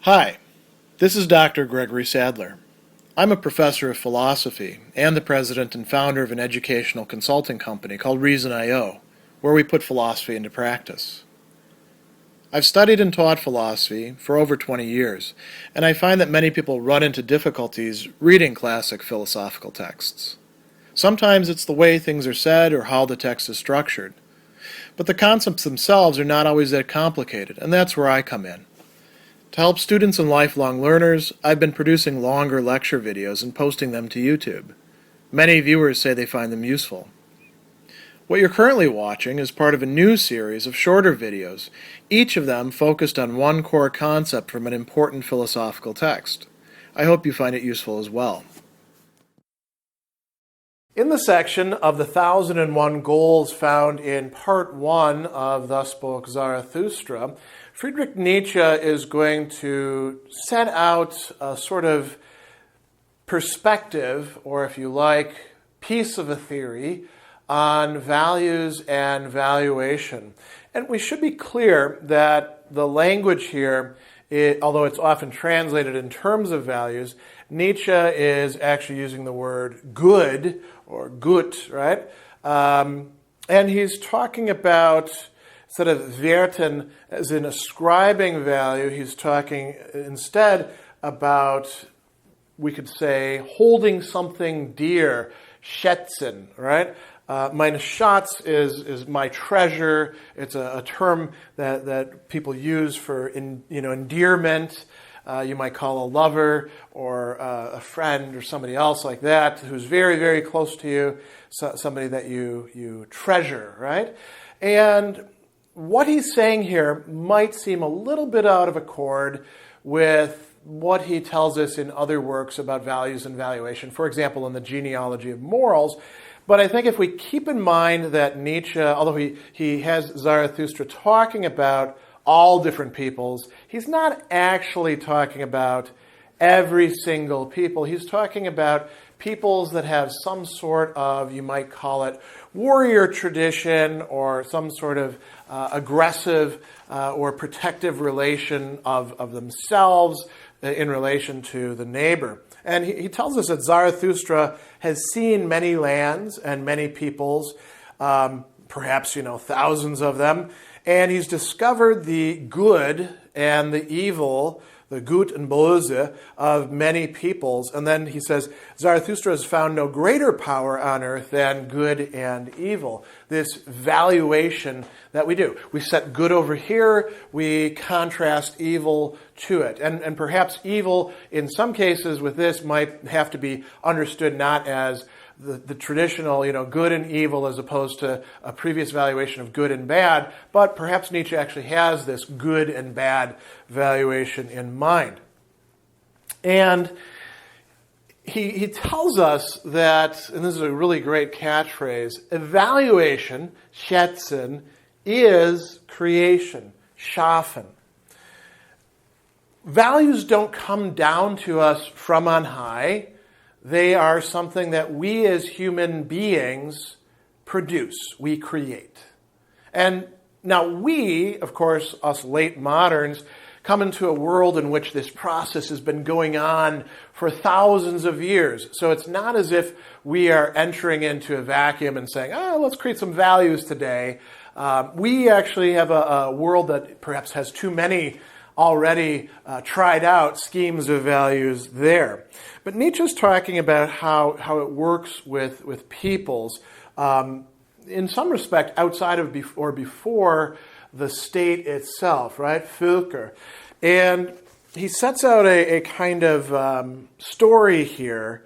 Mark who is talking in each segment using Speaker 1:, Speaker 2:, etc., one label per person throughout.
Speaker 1: Hi, this is Dr. Gregory Sadler. I'm a professor of philosophy and the president and founder of an educational consulting company called Reason.io, where we put philosophy into practice. I've studied and taught philosophy for over 20 years, and I find that many people run into difficulties reading classic philosophical texts. Sometimes it's the way things are said or how the text is structured. But the concepts themselves are not always that complicated, and that's where I come in. To help students and lifelong learners, I've been producing longer lecture videos and posting them to YouTube. Many viewers say they find them useful. What you're currently watching is part of a new series of shorter videos, each of them focused on one core concept from an important philosophical text. I hope you find it useful as well. In the section of the 1001 Goals found in Part 1 of the Spoke Zarathustra, Friedrich Nietzsche is going to set out a sort of perspective, or if you like, piece of a theory on values and valuation. And we should be clear that the language here, although it's often translated in terms of values, Nietzsche is actually using the word good or gut, right? And he's talking about, instead of Werte as in ascribing value, he's talking instead about, we could say, holding something dear, schätzen, right? Mein Schatz is my treasure. It's a term that people use for endearment. You might call a lover or a friend or somebody else like that who's very, very close to you, somebody that you treasure, right? And what he's saying here might seem a little bit out of accord with what he tells us in other works about values and valuation, for example, in the Genealogy of Morals. But I think if we keep in mind that Nietzsche, although he has Zarathustra talking about all different peoples, he's not actually talking about every single people. He's talking about peoples that have some sort of, you might call it, warrior tradition or some sort of aggressive or protective relation of themselves in relation to the neighbor. And he tells us that Zarathustra has seen many lands and many peoples, perhaps, thousands of them, and he's discovered the good and the evil, the Gut and Böse, of many peoples. And then he says, Zarathustra has found no greater power on earth than good and evil. This valuation that we do. We set good over here, we contrast evil to it. And perhaps evil, in some cases with this, might have to be understood not as the traditional, good and evil as opposed to a previous valuation of good and bad, but perhaps Nietzsche actually has this good and bad valuation in mind. And he tells us that, and this is a really great catchphrase, evaluation, schätzen, is creation, schaffen. Values don't come down to us from on high. They are something that we as human beings produce, we create. And now we, of course, us late moderns, come into a world in which this process has been going on for thousands of years. So it's not as if we are entering into a vacuum and saying, let's create some values today. We actually have a world that perhaps has too many already tried out schemes of values there. But Nietzsche's talking about how it works with peoples, in some respect outside of or before the state itself, right? Völker. And he sets out a kind of story here.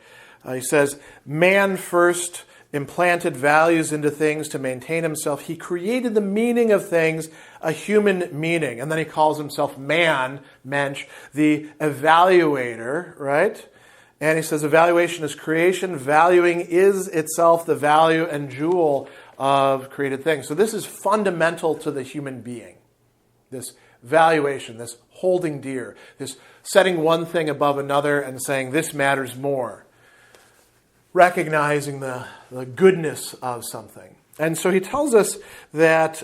Speaker 1: He says, man first implanted values into things to maintain himself. He created the meaning of things, a human meaning. And then he calls himself man, Mensch, the evaluator, right? And he says evaluation is creation. Valuing is itself the value and jewel of created things. So this is fundamental to the human being. This valuation, this holding dear, this setting one thing above another and saying this matters more. Recognizing the goodness of something. And so he tells us that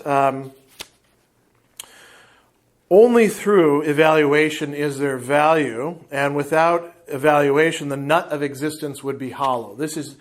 Speaker 1: Only through evaluation is there value, and without evaluation, the nut of existence would be hollow. This is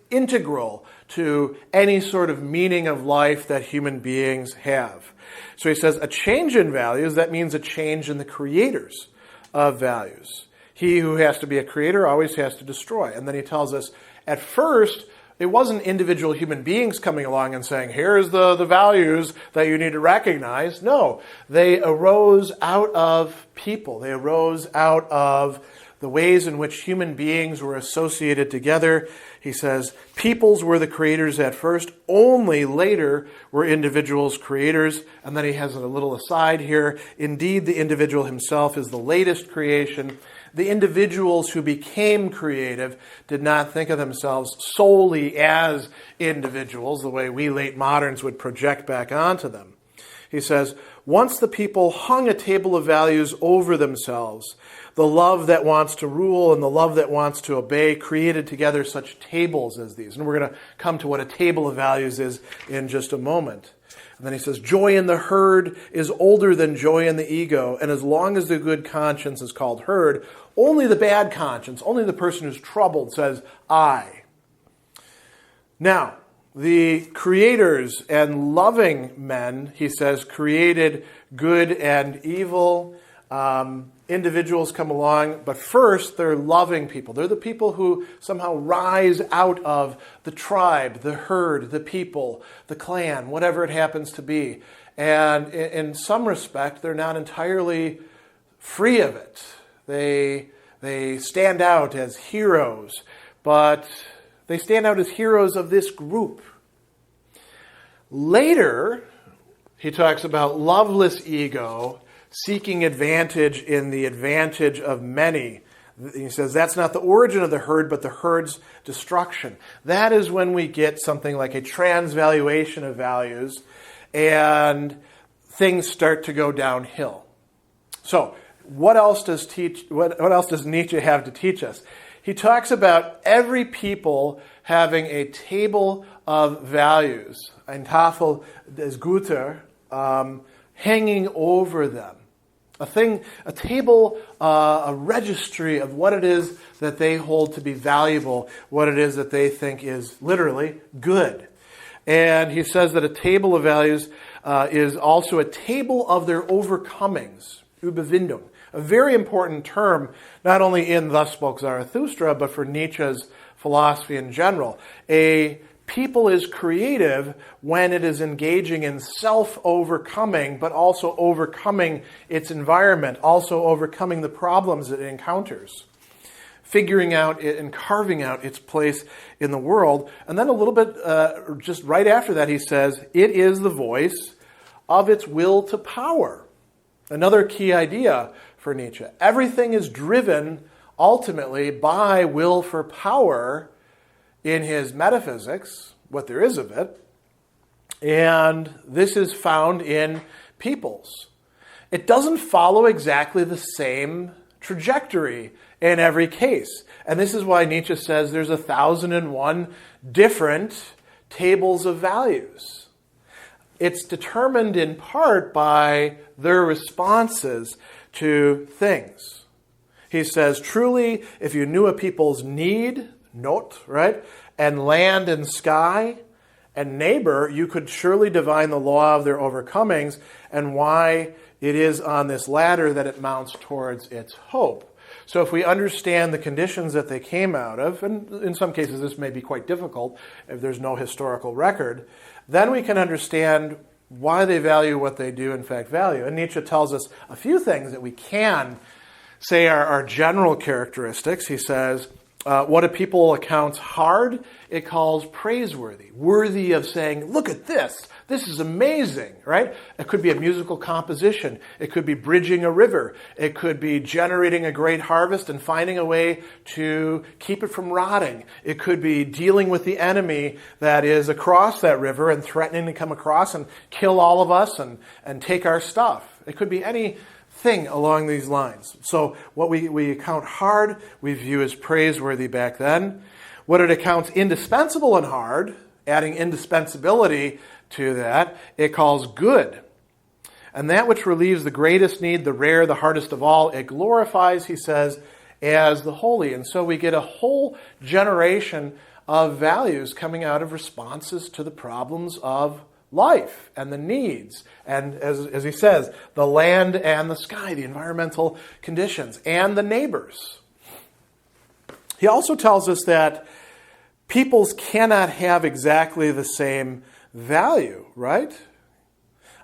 Speaker 1: integral to any sort of meaning of life that human beings have. So he says a change in values, that means a change in the creators of values. He who has to be a creator always has to destroy. And then he tells us, at first, it wasn't individual human beings coming along and saying, here's the values that you need to recognize. No, they arose out of people. They arose out of the ways in which human beings were associated together. He says, peoples were the creators at first, only later were individuals creators. And then he has a little aside here. Indeed, the individual himself is the latest creation. The individuals who became creative did not think of themselves solely as individuals, the way we late moderns would project back onto them. He says, once the people hung a table of values over themselves, the love that wants to rule and the love that wants to obey created together such tables as these. And we're going to come to what a table of values is in just a moment. And then he says, joy in the herd is older than joy in the ego, and as long as the good conscience is called herd, only the bad conscience, only the person who's troubled says, I. Now, the creators and loving men, he says, created good and evil. Individuals come along, but first they're loving people. They're the people who somehow rise out of the tribe, the herd, the people, the clan, whatever it happens to be. And in some respect, they're not entirely free of it. They stand out as heroes, but they stand out as heroes of this group. Later, he talks about loveless ego seeking advantage in the advantage of many. He says that's not the origin of the herd, but the herd's destruction. That is when we get something like a transvaluation of values and things start to go downhill. So, what else does Nietzsche have to teach us? He talks about every people having a table of values, ein Tafel des Güter, hanging over them. A table, a registry of what it is that they hold to be valuable, what it is that they think is literally good. And he says that a table of values is also a table of their overcomings, Überwindung. A very important term, not only in Thus Spoke Zarathustra, but for Nietzsche's philosophy in general. A people is creative when it is engaging in self-overcoming, but also overcoming its environment, also overcoming the problems it encounters, figuring out and carving out its place in the world. And then a little bit, just right after that, he says, it is the voice of its will to power. Another key idea for Nietzsche. Everything is driven ultimately by will for power in his metaphysics, what there is of it, and this is found in peoples. It doesn't follow exactly the same trajectory in every case. And this is why Nietzsche says there's 1,001 different tables of values. It's determined in part by their responses to things. He says, truly, if you knew a people's need, Not, right? And land and sky and neighbor, you could surely divine the law of their overcomings and why it is on this ladder that it mounts towards its hope. So if we understand the conditions that they came out of, and in some cases this may be quite difficult if there's no historical record, then we can understand why they value what they do in fact value. And Nietzsche tells us a few things that we can say are general characteristics. He says, what a people accounts hard, it calls praiseworthy, worthy of saying, look at this. This is amazing, right? It could be a musical composition. It could be bridging a river. It could be generating a great harvest and finding a way to keep it from rotting. It could be dealing with the enemy that is across that river and threatening to come across and kill all of us and take our stuff. It could be any thing along these lines. So what we account hard, we view as praiseworthy back then. What it accounts indispensable and hard, adding indispensability to that, it calls good. And that which relieves the greatest need, the rare, the hardest of all, it glorifies, he says, as the holy. And so we get a whole generation of values coming out of responses to the problems of life and the needs. And as he says, the land and the sky, the environmental conditions, and the neighbors. He also tells us that peoples cannot have exactly the same value, right?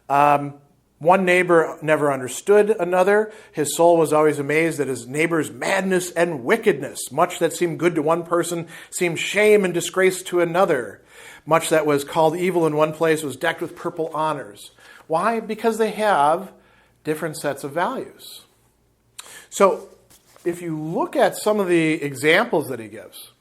Speaker 1: One neighbor never understood another. His soul was always amazed at his neighbor's madness and wickedness. Much that seemed good to one person seemed shame and disgrace to another. Much that was called evil in one place was decked with purple honors. Why? Because they have different sets of values. So if you look at some of the examples that he gives,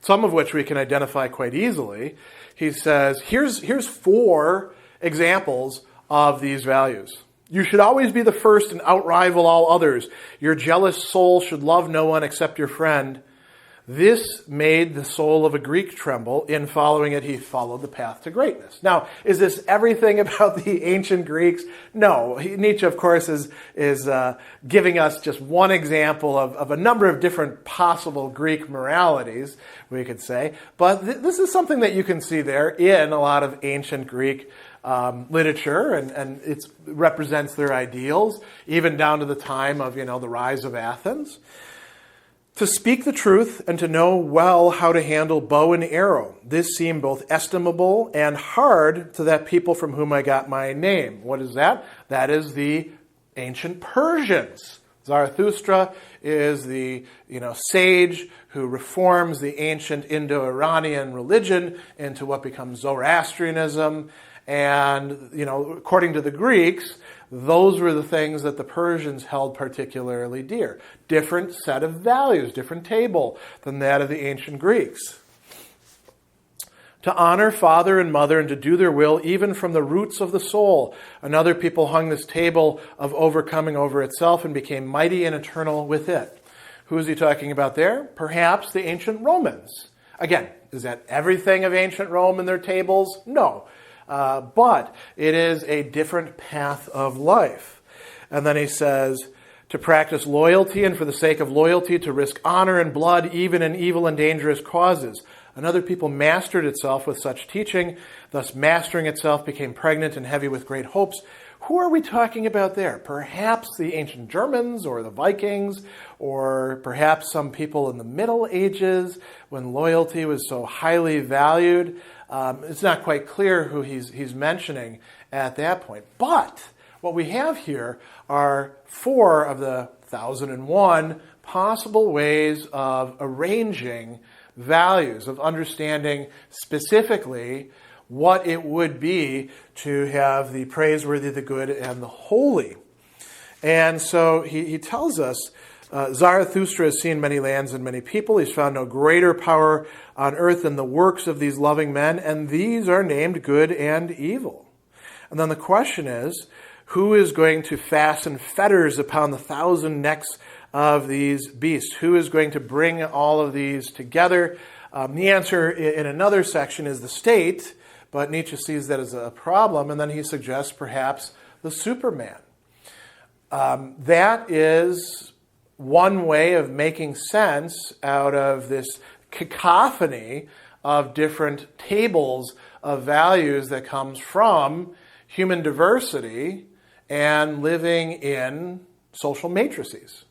Speaker 1: some of which we can identify quite easily, he says, here's 4 examples of these values. You should always be the first and outrival all others. Your jealous soul should love no one except your friend. This made the soul of a Greek tremble. In following it, he followed the path to greatness. Now, is this everything about the ancient Greeks? No. Nietzsche, of course, is giving us just one example of a number of different possible Greek moralities, we could say. But this is something that you can see there in a lot of ancient Greek literature, and it represents their ideals, even down to the time of, the rise of Athens. To speak the truth and to know well how to handle bow and arrow. This seemed both estimable and hard to that people from whom I got my name. What is that? That is the ancient Persians. Zarathustra is the sage who reforms the ancient Indo-Iranian religion into what becomes Zoroastrianism. And, according to the Greeks, those were the things that the Persians held particularly dear. Different set of values, different table than that of the ancient Greeks. To honor father and mother and to do their will, even from the roots of the soul. Another people hung this table of overcoming over itself and became mighty and eternal with it. Who is he talking about there? Perhaps the ancient Romans. Again, is that everything of ancient Rome in their tables? No. But it is a different path of life. And then he says, to practice loyalty and for the sake of loyalty to risk honor and blood even in evil and dangerous causes. Another people mastered itself with such teaching, thus mastering itself became pregnant and heavy with great hopes. Who are we talking about there? Perhaps the ancient Germans or the Vikings, or perhaps some people in the Middle Ages when loyalty was so highly valued. It's not quite clear who he's mentioning at that point. But what we have here are 4 of the 1,001 possible ways of arranging values, of understanding specifically what it would be to have the praiseworthy, the good, and the holy. And so he tells us, Zarathustra has seen many lands and many people. He's found no greater power on earth than the works of these loving men, and these are named good and evil. And then the question is, who is going to fasten fetters upon the 1,000 necks of these beasts? Who is going to bring all of these together? The answer in another section is the state, but Nietzsche sees that as a problem, and then he suggests perhaps the Superman. That is one way of making sense out of this cacophony of different tables of values that comes from human diversity and living in social matrices.